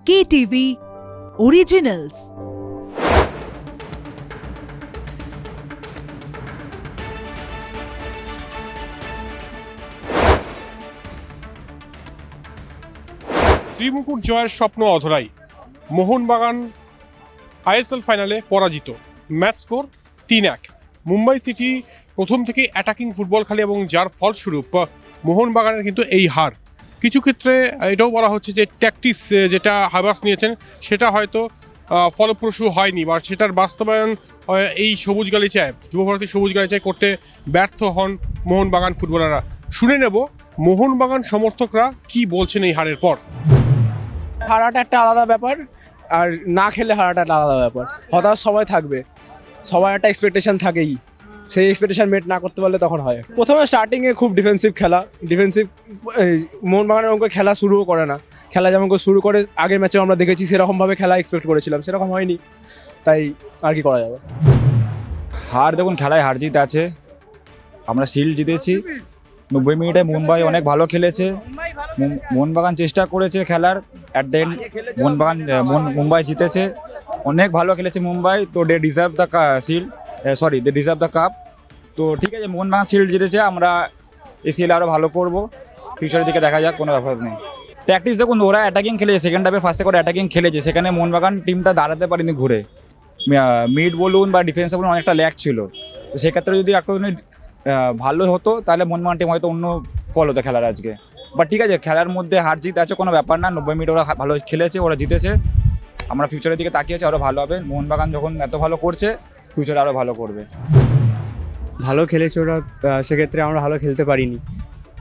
KTV Originals। ত্রিমুকুট জয়ের স্বপ্ন অধরাই, Mohun Bagan ISL ফাইনালে পরাজিত, ম্যাচ স্কোর 3-1। মুম্বাই সিটি প্রথম থেকে অ্যাটাকিং ফুটবল খেলে এবং যার ফলস্বরূপ মোহনবাগানের কিন্তু এই হার। কিছু ক্ষেত্রে এটাও বলা হচ্ছে যে ট্যাকটিস যেটা হাবাস নিয়েছেন সেটা হয়তো ফলপ্রসূ হয়নি বা সেটার বাস্তবায়ন এই সবুজ গালিচায়, যুবভারতী সবুজ গালিচায় করতে ব্যর্থ হন মোহনবাগান ফুটবলাররা। শুনে নেব মোহনবাগান সমর্থকরা কি বলছেন এই হারের পর। হারাটা একটা আলাদা ব্যাপার, আর না খেলে হারাটা একটা আলাদা ব্যাপার। হতাশ সবাই থাকবে, সবার একটা এক্সপেকটেশন থাকেই, সেই এক্সপেকটেশন মেট না করতে পারলে তখন হয়। প্রথমে স্টার্টিংয়ে খুব ডিফেন্সিভ খেলা, মোহনবাগানের ওকে খেলা শুরুও করে না, খেলা যেমন করে শুরু করে আগের ম্যাচেও আমরা দেখেছি সেরকমভাবে খেলা এক্সপেক্ট করেছিলাম, সেরকম হয়নি, তাই আর কি করা যাবে। হার দেখুন, খেলায় হার জিত আছে। আমরা শিল্ড জিতেছি 90 মিনিটে। মুম্বাই অনেক ভালো খেলেছে, মোহনবাগান চেষ্টা করেছে খেলার, অ্যাট দ্য এন্ড মুম্বাই জিতেছে। অনেক ভালো খেলেছে মুম্বাই, তো they deserve the shield, they deserve the cup. তো ঠিক আছে, মোহনবাগান শিল্ড জিতেছে, আমরা এসিএল আরও ভালো করব, ফিউচারের দিকে দেখা যাক, কোনো ব্যাপার নেই। প্র্যাকটিস দেখুন, ওরা অ্যাটাকিং খেলেছে, সেকেন্ড হাফে ফার্স্টে করে অ্যাটাকিং খেলেছে, সেখানে মোহনবাগান টিমটা দাঁড়াতে পারেনি ঘুরে। মিড বলুন বা ডিফেন্সে বলুন অনেকটা ল্যাক ছিল, তো সেক্ষেত্রে যদি একটু ভালো হতো তাহলে মোহনবাগান টিম হয়তো অন্য ফল হতো খেলার আজকে। বাট ঠিক আছে, খেলার মধ্যে হার জিত আছে, কোনো ব্যাপার না। 90 মিনিট ওরা ভালো খেলেছে, ওরা জিতেছে, আমরা ফিউচারের দিকে তাকিয়েছি আরও ভালো হবে। মোহনবাগান যখন এত ভালো করছে, ফিউচারে আরও ভালো করবে। ভালো খেলেছে ওরা, সেক্ষেত্রে আমরা ভালো খেলতে পারিনি।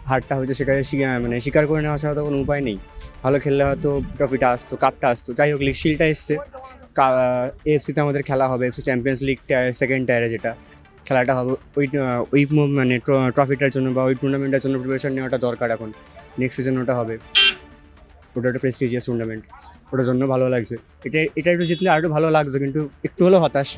হারটা হয়তো সেখানে স্বীকার করে নেওয়া ছাড়া তো কোনো উপায় নেই। ভালো খেললে হয়তো ট্রফিটা আসতো, কাপটা আসতো। যাই হোক, লিগ শিল্ডটা এসছে, এএফসিতে আমাদের খেলা হবে, এফসি চ্যাম্পিয়ন্স লিগ সেকেন্ড টায়ারে যেটা খেলাটা হবে, ওই ট্রফিটার জন্য বা ওই টুর্নামেন্টের জন্য প্রিপারেশন নেওয়াটা দরকার এখন। নেক্সট সিজন ওটা হবে, ওটা একটা প্রেস্টিজিয়াস টুর্নামেন্ট, ওটার জন্য ভালো লাগছে। এটা একটু জিতলে আরও ভালো লাগতো, কিন্তু একটু হলেও হতাশ।